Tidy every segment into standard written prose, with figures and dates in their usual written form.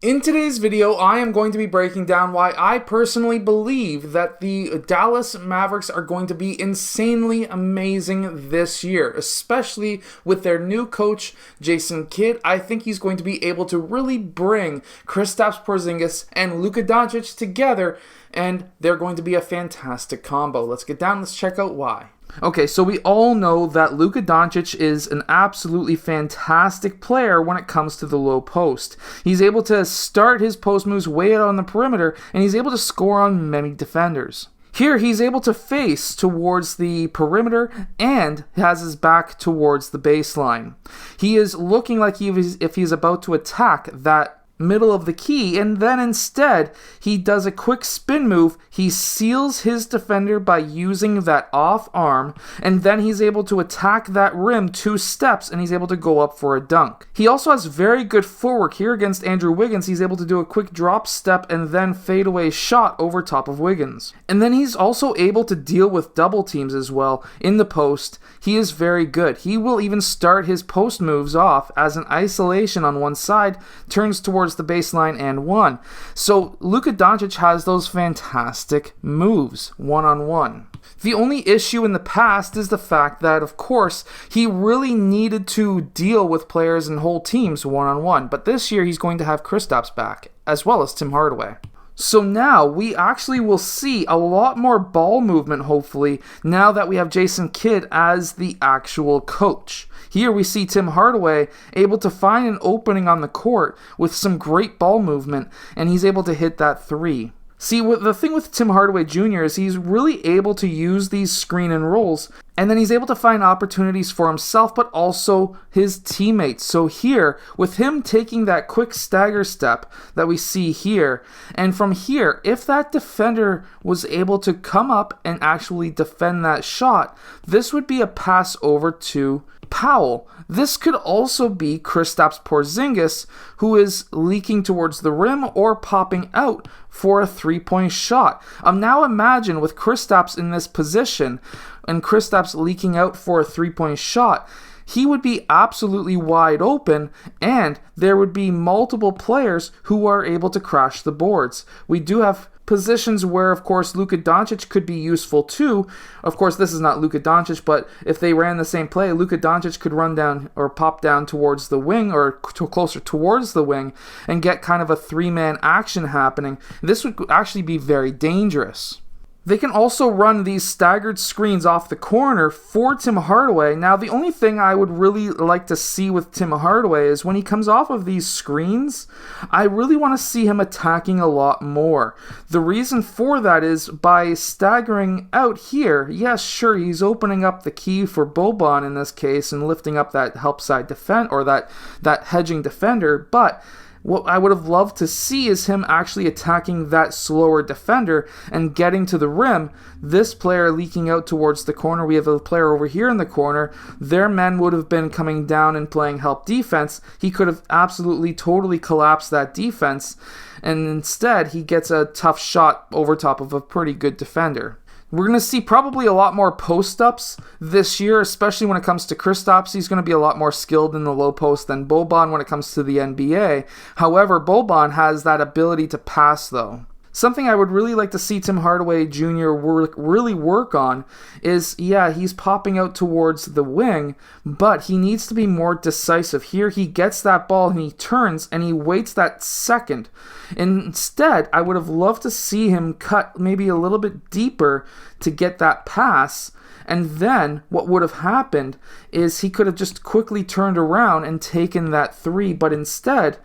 In today's video, I am going to be breaking down why I personally believe that the Dallas Mavericks are going to be insanely amazing this year, especially with their new coach, Jason Kidd. I think he's going to be able to really bring Kristaps Porzingis and Luka Doncic together, and they're going to be a fantastic combo. Let's get down, let's check out why. Okay, so we all know that Luka Doncic is an absolutely fantastic player when it comes to the low post. He's able to start his post moves way out on the perimeter, and he's able to score on many defenders. Here, he's able to face towards the perimeter and has his back towards the baseline. He is looking like if he's about to attack that middle of the key, and then instead he does a quick spin move. He seals his defender by using that off arm, and then he's able to attack that rim 2 steps, and he's able to go up for a dunk. He also has very good footwork here against Andrew Wiggins. He's able to do a quick drop step and then fadeaway shot over top of Wiggins. And then he's also able to deal with double teams as well in the post. He is very good. He will even start his post moves off as an isolation on one side, turns towards the baseline and one. So Luka Doncic has those fantastic moves one-on-one. The only issue in the past is the fact that, of course, he really needed to deal with players and whole teams one-on-one, but this year he's going to have Kristaps back, as well as Tim Hardaway. So now we actually will see a lot more ball movement, hopefully, now that we have Jason Kidd as the actual coach. Here we see Tim Hardaway able to find an opening on the court with some great ball movement, and he's able to hit that 3. See, the thing with Tim Hardaway Jr. is he's really able to use these screen and rolls, and then he's able to find opportunities for himself, but also his teammates. So here, with him taking that quick stagger step that we see here, and from here, if that defender was able to come up and actually defend that shot, this would be a pass over to Powell. This could also be Kristaps Porzingis, who is leaking towards the rim or popping out for a 3-point shot. Now imagine with Kristaps in this position and Kristaps leaking out for a 3-point shot, he would be absolutely wide open, and there would be multiple players who are able to crash the boards. We do have positions where, of course, Luka Doncic could be useful too. Of course, this is not Luka Doncic, but if they ran the same play, Luka Doncic could run down or pop down towards the wing or closer towards the wing and get kind of a 3-man action happening. This would actually be very dangerous. They can also run these staggered screens off the corner for Tim Hardaway. Now, the only thing I would really like to see with Tim Hardaway is when he comes off of these screens, I really want to see him attacking a lot more. The reason for that is by staggering out here, yes, sure, he's opening up the key for Boban in this case and lifting up that help side defend or that hedging defender, but what I would have loved to see is him actually attacking that slower defender and getting to the rim. This player leaking out towards the corner. We have a player over here in the corner. Their men would have been coming down and playing help defense. He could have absolutely totally collapsed that defense, and instead he gets a tough shot over top of a pretty good defender. We're going to see probably a lot more post-ups this year, especially when it comes to Kristaps. He's going to be a lot more skilled in the low post than Boban when it comes to the NBA. However, Boban has that ability to pass, though. Something I would really like to see Tim Hardaway Jr. really work on is, yeah, he's popping out towards the wing, but he needs to be more decisive. Here he gets that ball and he turns and he waits that second. Instead, I would have loved to see him cut maybe a little bit deeper to get that pass. And then what would have happened is he could have just quickly turned around and taken that 3, but instead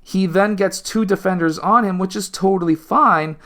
he then gets 2 defenders on him, which is totally fine,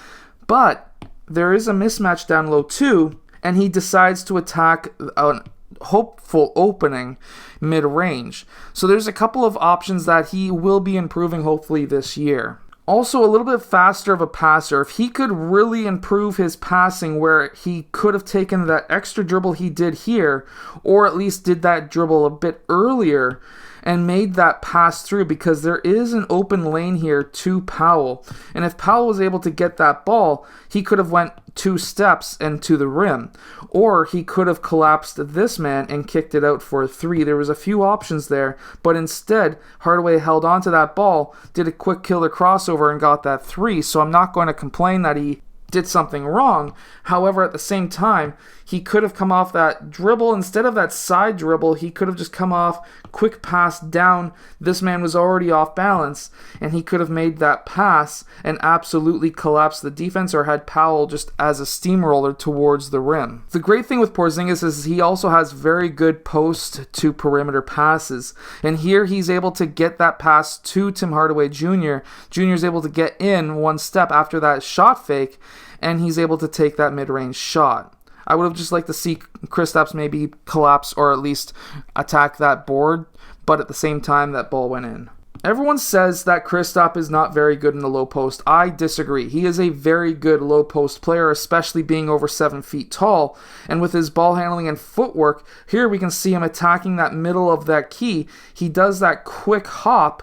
but there is a mismatch down low too, and he decides to attack a hopeful opening mid-range. So there's a couple of options that he will be improving hopefully this year. Also, a little bit faster of a passer. If he could really improve his passing where he could have taken that extra dribble he did here, or at least did that dribble a bit earlier, and made that pass through, because there is an open lane here to Powell. And if Powell was able to get that ball, he could have went 2 steps and to the rim. Or he could have collapsed this man and kicked it out for a 3. There was a few options there, but instead Hardaway held on to that ball, did a quick killer crossover, and got that 3. So I'm not going to complain that he did something wrong. However, at the same time, he could have come off that dribble. Instead of that side dribble, he could have just come off, quick pass down. This man was already off balance, and he could have made that pass and absolutely collapsed the defense, or had Powell just as a steamroller towards the rim. The great thing with Porzingis is he also has very good post to perimeter passes, and here he's able to get that pass to Tim Hardaway Jr. Jr. is able to get in 1 step after that shot fake, and he's able to take that mid-range shot. I would have just liked to see Kristaps maybe collapse or at least attack that board, but at the same time, that ball went in. Everyone says that Kristaps is not very good in the low post. I disagree. He is a very good low post player, especially being over 7 feet tall. And with his ball handling and footwork, here we can see him attacking that middle of that key. He does that quick hop,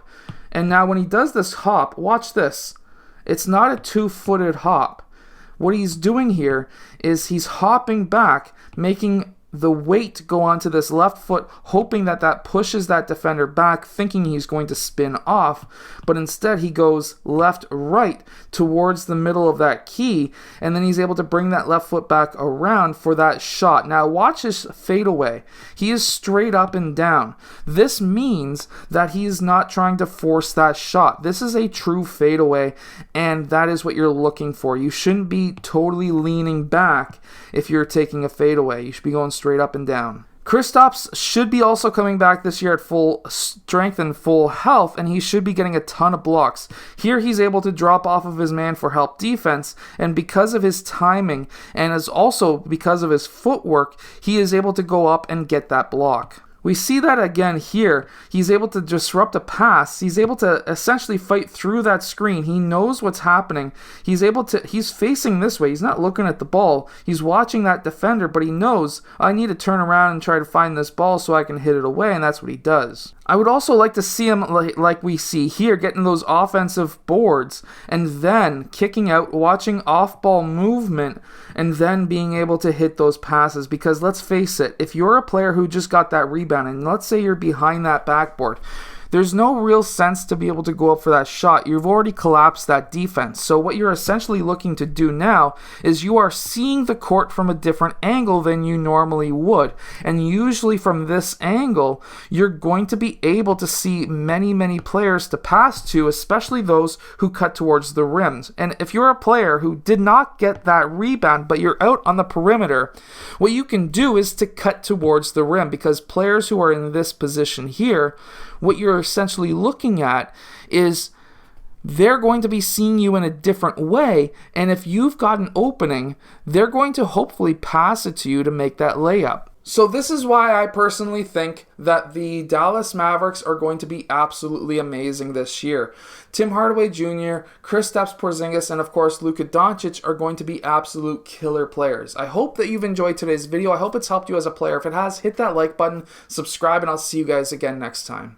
and now when he does this hop, watch this. It's not a 2-footed hop. What he's doing here is he's hopping back, making the weight go onto this left foot, hoping that that pushes that defender back, thinking he's going to spin off, but instead he goes left-right towards the middle of that key, and then he's able to bring that left foot back around for that shot. Now watch his fadeaway. He is straight up and down. This means that he is not trying to force that shot. This is a true fadeaway, and that is what you're looking for. You shouldn't be totally leaning back if you're taking a fadeaway. You should be going straight up and down. Kristaps should be also coming back this year at full strength and full health, and he should be getting a ton of blocks. Here he's able to drop off of his man for help defense, and because of his timing and as also because of his footwork, he is able to go up and get that block. We see that again here. He's able to disrupt a pass. He's able to essentially fight through that screen. He knows what's happening. He's facing this way. He's not looking at the ball. He's watching that defender, but he knows, I need to turn around and try to find this ball so I can hit it away, and that's what he does. I would also like to see him, like we see here, getting those offensive boards and then kicking out, watching off-ball movement, and then being able to hit those passes. Because let's face it, if you're a player who just got that rebound, and let's say you're behind that backboard, there's no real sense to be able to go up for that shot. You've already collapsed that defense. So what you're essentially looking to do now is you are seeing the court from a different angle than you normally would. And usually from this angle, you're going to be able to see many players to pass to, especially those who cut towards the rims. And if you're a player who did not get that rebound, but you're out on the perimeter, what you can do is to cut towards the rim, because players who are in this position here, what you're essentially looking at is they're going to be seeing you in a different way, and if you've got an opening, they're going to hopefully pass it to you to make that layup. So this is why I personally think that the Dallas Mavericks are going to be absolutely amazing this year. Tim Hardaway Jr., Kristaps Porzingis, and of course Luka Doncic are going to be absolute killer players. I hope that you've enjoyed today's video. I hope it's helped you as a player. If it has, hit that like button, subscribe, and I'll see you guys again next time.